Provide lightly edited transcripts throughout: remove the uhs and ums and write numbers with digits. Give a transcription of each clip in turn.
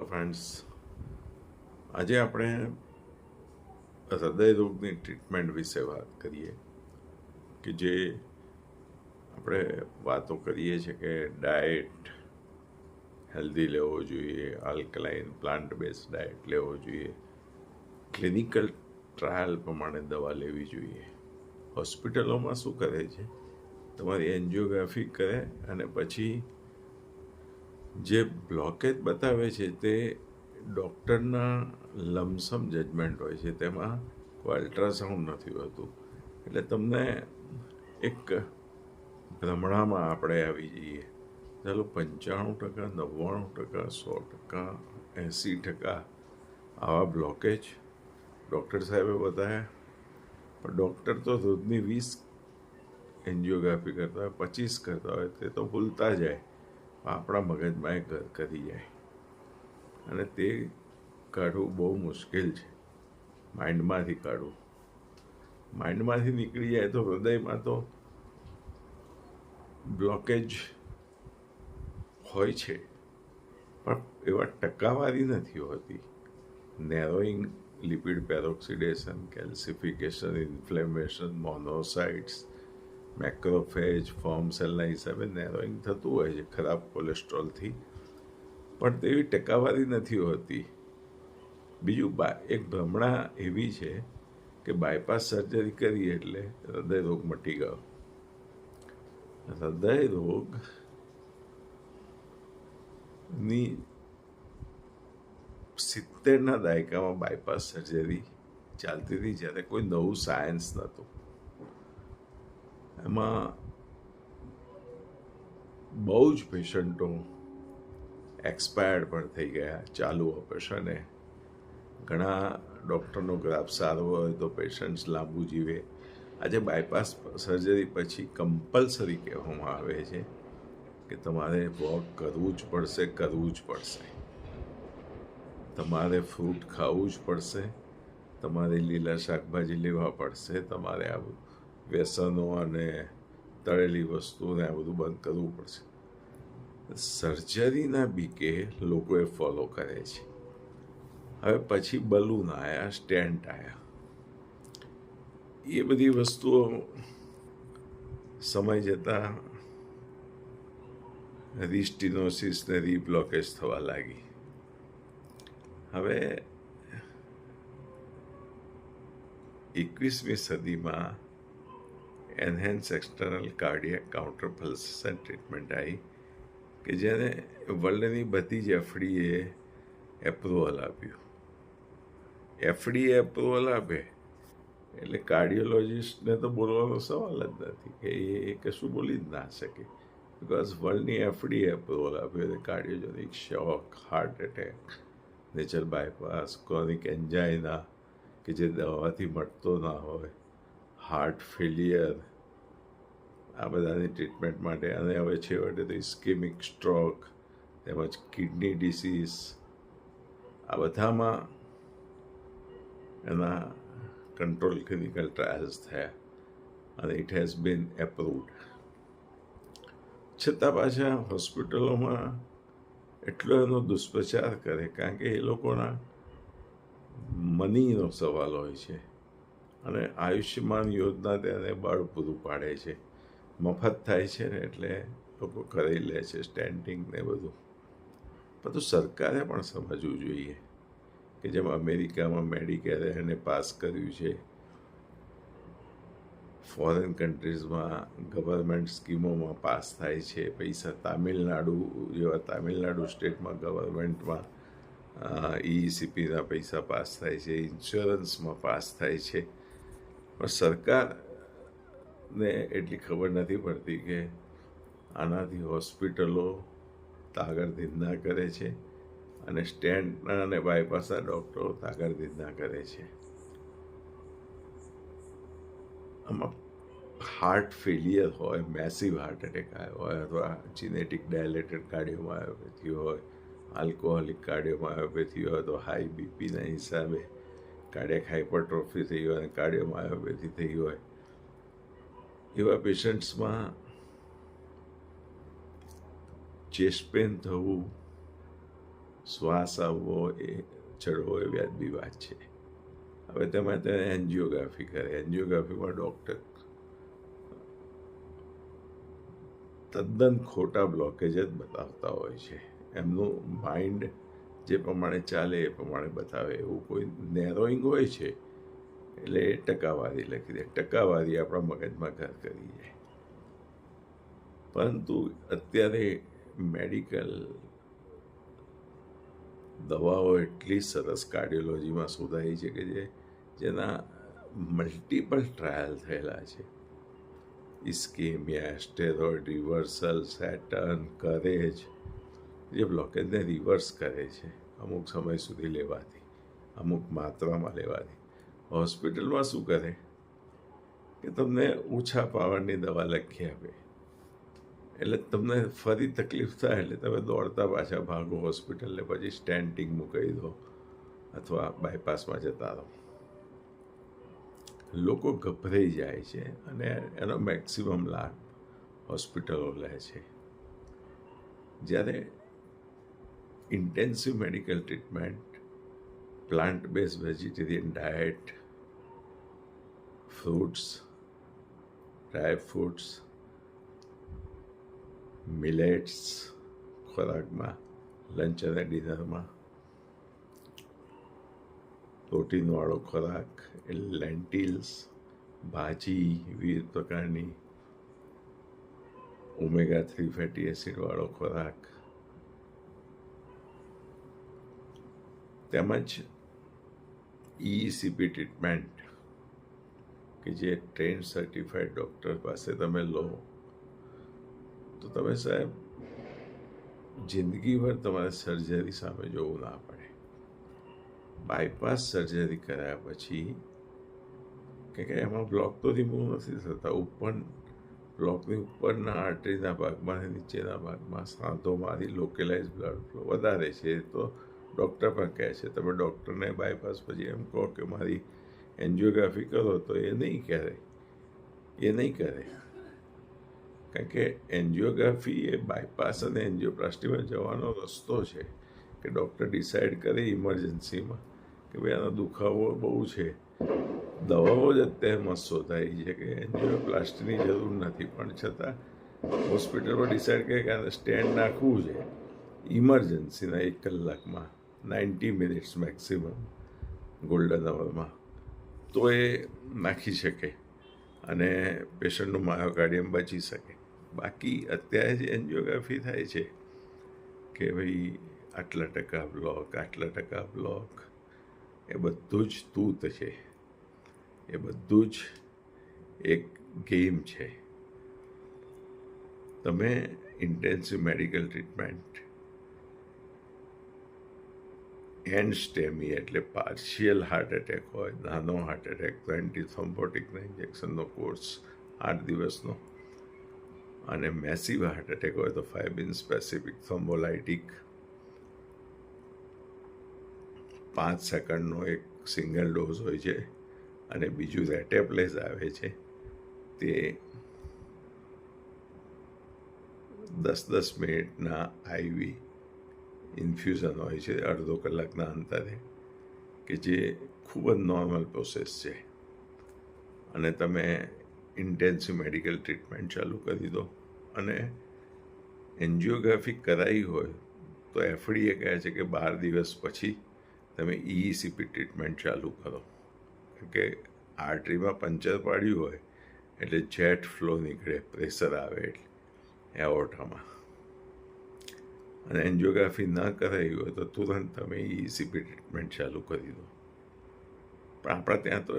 Friends, આજે આપણે હૃદયરોગની treatment વિશે વાત કરીએ કે જે આપણે વાતો કરીએ છીએ કે ડાયટ હેલ્ધી લેવો જોઈએ, આલ્કલાઇન પ્લાન્ટ બેઝ ડાયટ લેવો જોઈએ, ક્લિનિકલ ટ્રાયલ પ્રમાણે દવા લેવી જોઈએ. હોસ્પિટલોમાં શું કરે છે, તમારી એન્જિયોગ્રાફી કરે અને પછી જે બ્લોકેજ બતાવે છે તે ડૉક્ટરના લમસમ જજમેન્ટ હોય છે, તેમાં કોઈ અલ્ટ્રાસાઉન્ડ નથી હોતું. એટલે તમને એક ભ્રમણામાં આપણે આવી જઈએ. ચાલો 95%, 99%, 100%, 80% આવા બ્લોકેજ ડૉક્ટર સાહેબે બતાવ્યા. પણ ડૉક્ટર તો રોજની 20 એન્જિયોગ્રાફી કરતા હોય, 25 કરતા હોય, તે તો ભૂલતા જાય. આપણા મગજમાં એ ઘર કરી જાય અને તે કાઢવું બહુ મુશ્કેલ છે. માઇન્ડમાંથી કાઢવું, માઇન્ડમાંથી નીકળી જાય તો હૃદયમાં તો બ્લોકેજ હોય છે, પણ એવા ટકાવારી નથી હોતી. નેરોઈંગ, લિપિડ પેરોક્સિડેશન, કેલ્સિફિકેશન, ઇન્ફ્લેમેશન, મોનોસાઇટ્સ, મેક્રોફેજ, ફોર્મ સેલના હિસાબે નેરોઈંગ થતું હોય છે ખરાબ કોલેસ્ટ્રોલથી, પણ તેવી ટકાવારી નથી હોતી. બીજું એક ભ્રમણા એવી છે કે બાયપાસ સર્જરી કરી એટલે હૃદય રોગ મટી ગયો. હૃદય રોગની 70ના દાયકામાં બાયપાસ સર્જરી ચાલતી હતી, જ્યારે કોઈ નવું સાયન્સ નહોતું. એમાં બહુ જ પેશન્ટો એક્સપાયર્ડ પણ થઈ ગયા ચાલુ ઓપરેશને. ઘણા ડૉક્ટરનો ગ્રાફ સારો હોય તો પેશન્ટ્સ લાંબુ જીવે. આજે બાયપાસ સર્જરી પછી કમ્પલસરી કહેવામાં આવે છે કે તમારે વોક કરવું જ પડશે, કરવું જ પડશે. તમારે ફ્રૂટ ખાવું જ પડશે, તમારે લીલા શાકભાજી લેવા પડશે, તમારે આ વ્યસનો અને તળેલી વસ્તુને આ બધું બંધ કરવું પડશે. સર્જરીના બીકે લોકોએ ફોલો કરે છે. હવે પછી બલૂન આવ્યા, સ્ટેન્ટ આવ્યા, એ બધી વસ્તુઓ સમય જતાં રિસ્ટિનોસિસ ને રીબ્લોકેજ થવા લાગી. હવે 21મી સદીમાં enhance external cardiac counter pulsation treatment આવી કે જેને વર્લ્ડની બધી જ એફડીએ એપ્રુવલ આપ્યું. એફડીએ એપ્રુવલ આપે એટલે કાર્ડિયોલોજિસ્ટને તો બોલવાનો સવાલ જ નથી કે એ કશું બોલી જ ના શકે, બિકોઝ વર્લ્ડની એફડીએ એપ્રુવલ આપ્યું એટલે cardiogenic shock, heart attack, natural bypass, chronic angina કે જે દવાથી મટતો ના હોય, હાર્ટ ફેલિયર, આ બધાની ટ્રીટમેન્ટ માટે. અને હવે છેવટે તો ઇસ્કેમિક સ્ટ્રોક તેમજ કિડની ડિસીઝ, આ બધામાં એના કંટ્રોલ ક્લિનિકલ ટ્રાયલ્સ થયા અને ઇટ હેઝ બીન એપ્રુવડ. છતાં પાછા હોસ્પિટલોમાં એટલો એનો દુષ્પ્રચાર કરે, કારણ કે એ લોકોના મનીનો સવાલ હોય છે અને આયુષ્યમાન યોજના તેને બળ પૂરું પાડે છે. મફત થાય છે ને એટલે લોકો કરી લે છે સ્ટેન્ટિંગ ને બધું. બધું સરકારે પણ સમજવું જોઈએ કે જેમ અમેરિકામાં મેડિકેરે એને પાસ કર્યું છે, ફોરેન કન્ટ્રીઝમાં ગવર્મેન્ટ સ્કીમોમાં પાસ થાય છે પૈસા. તામિલનાડુ સ્ટેટમાં ગવર્મેન્ટમાં ECPના પૈસા પાસ થાય છે, ઇન્સ્યોરન્સમાં પાસ થાય છે. પણ સરકારને એટલી ખબર નથી પડતી કે આનાથી હોસ્પિટલો તાગરધીધના કરે છે અને સ્ટેન્ટના અને બાયપાસના ડૉક્ટરો તાગરધીધના કરે છે. આમાં હાર્ટ ફેલિયર હોય, મેસિવ હાર્ટ એટેક આવ્યો હોય, અથવા જીનેટિક ડાયલેટેડ કાર્ડિયોમાયોપેથી હોય, આલ્કોહોલિક કાર્ડિયોમાયોપેથી હોય, તો હાઈ બીપીના હિસાબે કાર્ડિયક હાઇપરટ્રોફી થઈ હોય અને કાર્ડિયોમાયોપેથી થઈ હોય, એવા પેશન્ટ્સમાં ચેસ્ટ પેન થવું શ્વાસ આવવો એ ચડવો એ વ્યાજબી વાત છે. હવે તમે તેને એન્જિયોગ્રાફી કરે. એન્જિયોગ્રાફીમાં ડૉક્ટર તદ્દન ખોટા બ્લોકેજ જ બતાવતા હોય છે. એમનું માઇન્ડ જે પ્રમાણે ચાલે એ પ્રમાણે બતાવે. એવું કોઈ નેરોઈંગ હોય છે એટલે એ ટકાવારી લખી દે. ટકાવારી આપણા મગજમાં ઘર કરી જાય. પરંતુ અત્યારે મેડિકલ દવાઓ એટલી સરસ કાર્ડિયોલોજીમાં શોધાઈ છે કે જેના મલ્ટિપલ ટ્રાયલ થયેલા છે. ઇસ્કેમિયા, સ્ટેરોઇડ રિવર્સલ, સેટર્ન, કરેજ, જે બ્લોકેજને રિવર્સ કરે છે અમુક સમય સુધી લેવાથી, અમુક માત્રામાં લેવાથી. હોસ્પિટલમાં શું કરે કે તમને ઓછા પાવરની દવા લખી આપે, એટલે તમને ફરી તકલીફ થાય એટલે તમે દોડતા પાછા ભાગો હોસ્પિટલને, પછી સ્ટેન્ટિંગ મૂકાઈ દો અથવા બાયપાસમાં જતા રહો. લોકો ગભરાઈ જાય છે અને એનો મેક્સિમમ લાભ હોસ્પિટલો લે છે. જ્યારે intensive medical treatment, plant base vegetarian diet, fruits, dry fruits, millets ખોરાકમાં, લંચ અને ડિનરમાં, પ્રોટીનવાળો ખોરાક, લેન્ટિલ્સ, ભાજી, વિવિધ પ્રકારની ઓમેગા-3 ફેટી એસિડવાળો ખોરાક, તેમજ ECP ટ્રીટમેન્ટ કે જે ટ્રેન સર્ટિફાઈડ ડૉક્ટર પાસે તમે લો તો તમે સાહેબ જિંદગીભર તમારે સર્જરી સામે જોવું ના પડે. બાયપાસ સર્જરી કર્યા પછી કે એમાં બ્લોક તો રિમૂવ નથી થતા, બ્લોકની ઉપરના આર્ટરીના ભાગમાં અને નીચેના ભાગમાં સાંધોમાંથી લોકલાઇઝ બ્લડ ફ્લો વધારે છે. તો ડૉક્ટર પણ કહે છે, તમે ડૉક્ટરને બાયપાસ પછી એમ કહો કે મારી એન્જિયોગ્રાફી કરો તો એ નહીં કરે. કારણ કે એન્જિયોગ્રાફી એ બાયપાસ અને એન્જિયોપ્લાસ્ટીમાં જવાનો રસ્તો છે કે ડૉક્ટર ડિસાઇડ કરે ઇમરજન્સીમાં કે ભાઈ આનો દુખાવો બહુ છે. દવાઓ જ અત્યારે મસ્ત શોધાઈ છે કે એન્જિયોપ્લાસ્ટીની જરૂર નથી, પણ છતાં હોસ્પિટલમાં ડિસાઇડ કરે કે આને સ્ટેન્ડ નાખવું છે ઇમરજન્સીના 1 કલાકમાં, 90 મિનિટ્સ મેક્સિમમ ગોલ્ડન અવરમાં, તો એ નાખી શકે અને પેશન્ટનું માયોકાર્ડિયમ બચી શકે. બાકી અત્યારે જે એન્જિયોગ્રાફી થાય છે કે ભાઈ આટલા ટકા બ્લોક, એ બધું જ તૂત છે. એ બધું જ એક ગેમ છે. તમે ઇન્ટેન્સિવ મેડિકલ ટ્રીટમેન્ટ એન્ડ સ્ટેમી એટલે પાર્શિયલ હાર્ટ એટેક હોય, નાનો હાર્ટ એટેક, તો એન્ટીથ્રોમ્બોટિકના ઇન્જેક્શનનો કોર્સ 8 દિવસનો, અને મેસિવ હાર્ટ એટેક હોય તો ફાઇબ્રિન સ્પેસિફિક થ્રોમ્બોલાઇટિક 5 સેકન્ડનો એક સિંગલ ડોઝ હોય છે, અને બીજું રેટેપ્લેઝ આવે છે તે 10-10 મિનિટના IV ઇન્ફ્યુઝન હોય છે અડધો કલાકના અંતરે, કે જે ખૂબ જ નોર્મલ પ્રોસેસ છે. અને તમે ઇન્ટેન્સિવ મેડિકલ ટ્રીટમેન્ટ ચાલુ કરી દો. અને એન્જિયોગ્રાફી કરાવી હોય તો FDA કહે છે કે 12 દિવસ પછી તમે ECP ટ્રીટમેન્ટ ચાલુ કરો. કે આર્ટરીમાં પંચર પાડ્યું હોય એટલે જેટ ફ્લો નીકળે, પ્રેશર આવે એટલે એઓર્ટામાં. અને એન્જિયોગ્રાફી ન કરાવી હોય તો તુરંત તમે ECP ટ્રીટમેન્ટ ચાલુ કરી દો. પણ આપણા ત્યાં તો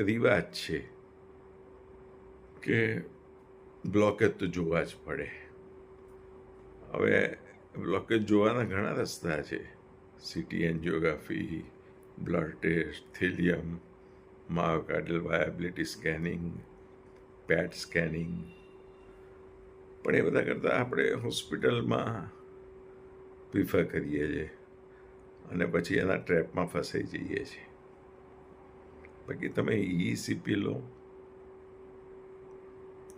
રિવાજ છે કે બ્લોકેજ તો જોવા જ પડે. હવે બ્લોકેજ જોવાના ઘણા રસ્તા છે. CT angiography, blood test, thallium, myocardial viability scanning, PET scanning. પણ એ બધા કરતાં આપણે હોસ્પિટલમાં પ્રિફર કરીએ છીએ અને પછી એના ટ્રેપમાં ફસાઈ જઈએ છીએ. બાકી તમે ECP લો,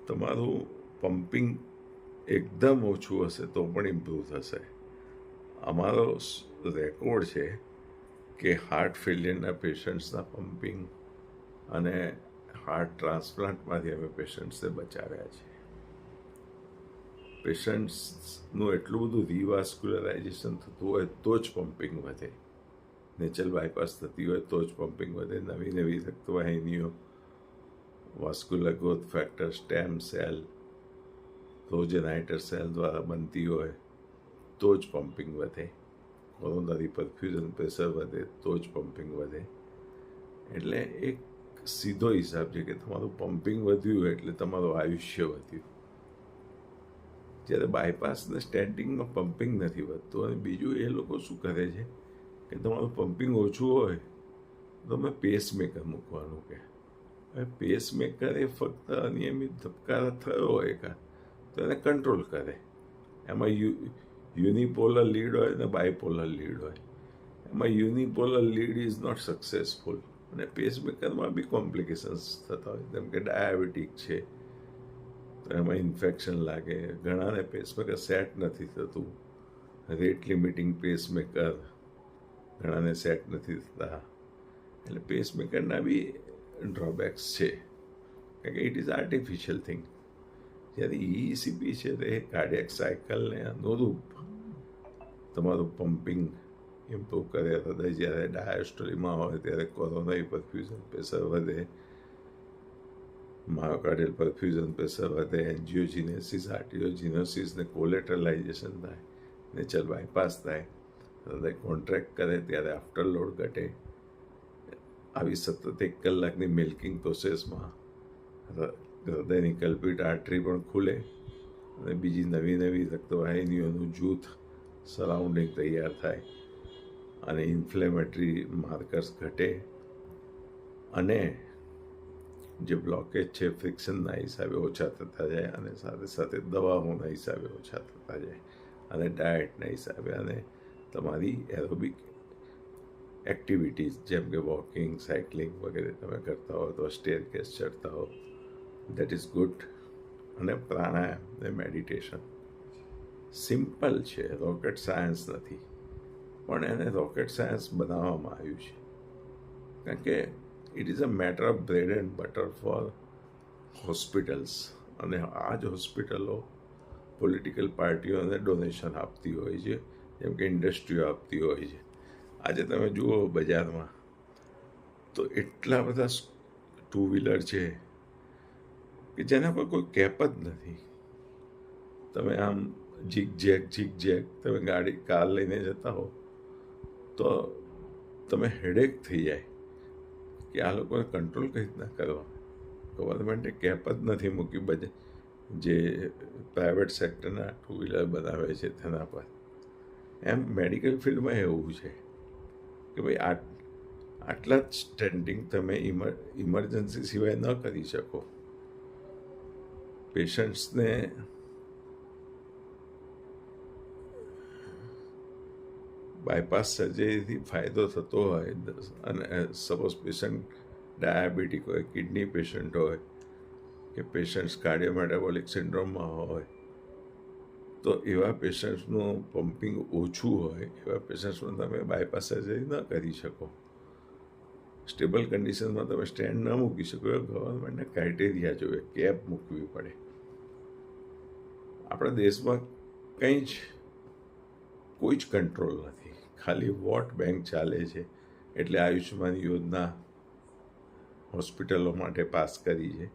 તમારું પમ્પિંગ એકદમ ઓછું હશે તો પણ ઇમ્પ્રૂવ થશે. અમારો રેકોર્ડ છે કે હાર્ટ ફેલિયરના પેશન્ટ્સના પમ્પિંગ અને હાર્ટ ટ્રાન્સપ્લાન્ટમાંથી અમે પેશન્ટ્સને બચાવ્યા છે. પેશન્ટ્સનું એટલું બધું રિવાસ્ક્યુલરાઇઝેશન થતું હોય તો જ પમ્પિંગ વધે. નેચરલ બાયપાસ થતી હોય તો જ પમ્પિંગ વધે. નવી નવી રક્તવાહિનીઓ, vascular growth factor, stem cell, progenitor cell દ્વારા બનતી હોય તો જ પમ્પિંગ વધે. કોરોનરી પરફ્યુઝન પ્રેશર વધે તો જ પમ્પિંગ વધે. એટલે એક સીધો હિસાબ છે કે તમારું પમ્પિંગ વધ્યું એટલે તમારું આયુષ્ય વધ્યું. જ્યારે બાયપાસને સ્ટેન્ટિંગમાં પમ્પિંગ નથી વધતું. અને બીજું એ લોકો શું કરે છે કે તમારું પમ્પિંગ ઓછું હોય તો તમે પેસમેકર મૂકવાનું કહે. હવે પેસમેકર એ ફક્ત અનિયમિત ધબકારા થયો હોય તો એને કંટ્રોલ કરે. એમાં યુનિપોલર લીડ હોય ને બાયપોલર લીડ હોય. એમાં unipolar lead is not successful. અને પેસમેકરમાં બી કોમ્પ્લિકેશન્સ થતા હોય, જેમ કે ડાયાબિટીક છે તો એમાં ઇન્ફેક્શન લાગે. ઘણાને પેસમેકર સેટ નથી થતું. રેટ લિમિટિંગ પેસમેકર ઘણાને સેટ નથી થતા. એટલે પેસમેકરના બી ડ્રોબેક્સ છે, કારણ કે ઇટ ઇઝ આર્ટિફિશિયલ થિંગ. જ્યારે ECP છે તે કાર્ડિયક સાયકલને અનુરૂપ તમારું પમ્પિંગ ઇમ્પ્રૂવ કરે. હૃદય જ્યારે ડાયાસ્ટોલીમાં હોય ત્યારે કોરોનરી પરફ્યુઝન પ્રેશર વધે, માયોકાર્ડિયલ પરફ્યુઝન પ્રેશર વધે, એન્જિયોજીનેસિસ, આર્ટિયોજીનોસિસ ને કોલેટરલાઇઝેશન થાય, નેચરલ બાયપાસ થાય, હૃદય કોન્ટ્રેક્ટ કરે ત્યારે આફ્ટર લોડ ઘટે. આવી સતત 1 કલાકની મિલ્કિંગ પ્રોસેસમાં હૃદયની કલ્પિત આર્ટરી પણ ખુલે અને બીજી નવી નવી રક્તવાહિનીઓનું જૂથ સરાઉન્ડિંગ તૈયાર થાય અને ઇન્ફ્લેમેટરી માર્કર્સ ઘટે અને જે બ્લોકેજ છે ફ્રિક્શનના હિસાબે ઓછા થતા જાય અને સાથે સાથે દવાઓના હિસાબે ઓછા થતા જાય અને ડાયટના હિસાબે અને તમારી એરોબિક એક્ટિવિટીઝ જેમ કે વોકિંગ, સાયકલિંગ વગેરે તમે કરતા હો તો સ્ટેરકેસ ચડતા હો, દેટ ઇઝ ગુડ. અને પ્રાણાયામ ને મેડિટેશન સિમ્પલ છે, રોકેટ સાયન્સ નથી, પણ એને રોકેટ સાયન્સ બનાવવામાં આવ્યું છે. કારણ કે it is a matter of bread and butter for hospitals. અને આ જ હોસ્પિટલો પોલિટિકલ પાર્ટીઓને ડોનેશન આપતી હોય છે, જેમ કે ઇન્ડસ્ટ્રીઓ આપતી હોય છે. આજે તમે જુઓ બજારમાં તો એટલા બધા 2 વ્હીલર છે કે જેના પર કોઈ કેપ જ નથી. તમે આમ ઝીક ઝેક તમે કાર લઈને જતા હો તો તમે હેડેક થઈ જાય કે આ લોકોને કંટ્રોલ કઈ રીતના કરવા. ગવર્મેન્ટે કેપ જ નથી મૂકી જે પ્રાઇવેટ સેક્ટરના 2 વ્હીલર બનાવે છે તેના પર. એમ મેડિકલ ફિલ્ડમાં એવું છે કે ભાઈ આટલા જ સ્ટેન્ડિંગ તમે ઇમરજન્સી સિવાય ન કરી શકો. પેશન્ટ્સને બાયપાસ સર્જરીથી ફાયદો થતો હોય અને સપોઝ પેશન્ટ ડાયાબિટીક હોય, કિડની પેશન્ટ હોય કે પેશન્ટ્સ કાર્ડિયોમેટાબોલિક સિન્ડ્રોમમાં હોય તો એવા પેશન્ટ્સનું પમ્પિંગ ઓછું હોય એવા પેશન્ટ્સમાં તમે બાયપાસ સર્જરી ન કરી શકો. સ્ટેબલ કન્ડિશનમાં તમે સ્ટેન્ડ ન મૂકી શકો. એ ગવર્મેન્ટને ક્રાઇટેરિયા જોઈએ, કેપ મૂકવી પડે. આપણા દેશમાં કોઈ જ કંટ્રોલ નથી. ખાલી વોટ બેંક ચાલે છે. એટલે આયુષ્યમાન યોજના હોસ્પિટલો માટે પાસ કરી છે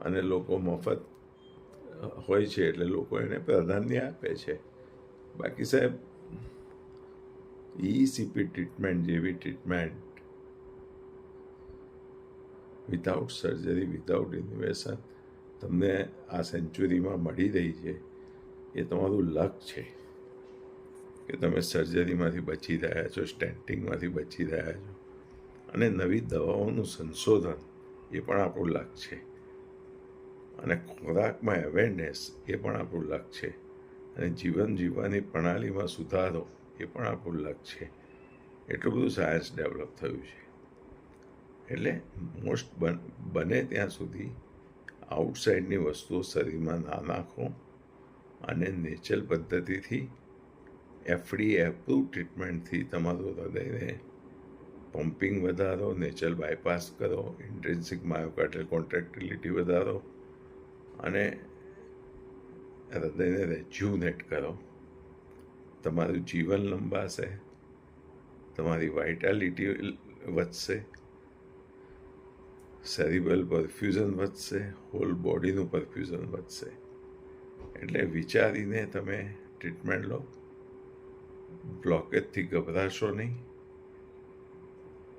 અને લોકો મફત હોય છે એટલે લોકો એને પ્રાધાન્ય આપે છે. બાકી સાહેબ ECP ટ્રીટમેન્ટ જેવી ટ્રીટમેન્ટ વિધાઉટ સર્જરી, વિધાઉટ ઇન્વેશન તમને આ સેન્ચુરીમાં મળી રહી છે. એ તમારું લક છે કે તમે સર્જરીમાંથી બચી રહ્યા છો, સ્ટેન્ટિંગમાંથી બચી રહ્યા છો. અને નવી દવાઓનું સંશોધન એ પણ આપણું લક છે. અને ખોરાકમાં અવેરનેસ એ પણ આપણું લક છે. અને જીવન જીવવાની પ્રણાલીમાં સુધારો એ પણ આપણું લક છે. એટલું બધું સાયન્સ ડેવલપ થયું છે. એટલે મોસ્ટ બને ત્યાં સુધી આઉટસાઇડની વસ્તુઓ શરીરમાં ના નાખો અને નેચરલ પદ્ધતિથી FDA એપ્રુવ ટ્રીટમેન્ટથી તમારું હૃદયને પમ્પિંગ વધારો, નેચરલ બાયપાસ કરો, ઇન્ટ્રિન્સિક માયોકાર્ડિયલ કોન્ટ્રેક્ટિલિટી વધારો અને હૃદયને રેજ્યુનેટ કરો. તમારું જીવન લંબાશે, તમારી વાઇટાલિટી વધશે, સેરિબ્રલ પરફ્યુઝન વધશે, હોલ બોડીનું પરફ્યુઝન વધશે. એટલે વિચારીને તમે ટ્રીટમેન્ટ લો. બ્લોકેજથી ગભરાશો નહીં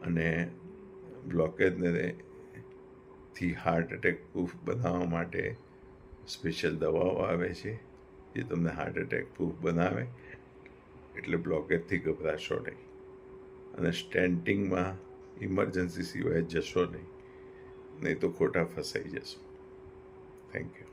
અને બ્લોકેજને થી હાર્ટ એટેક પ્રૂફ બનાવવા માટે સ્પેશિયલ દવાઓ આવે છે જે તમને હાર્ટ એટેક પ્રૂફ બનાવે. એટલે બ્લોકેજથી ગભરાશો નહીં અને સ્ટેન્ટિંગમાં ઇમરજન્સી સિવાય જશો નહીં તો ખોટા ફસાઈ જશો. Thank you.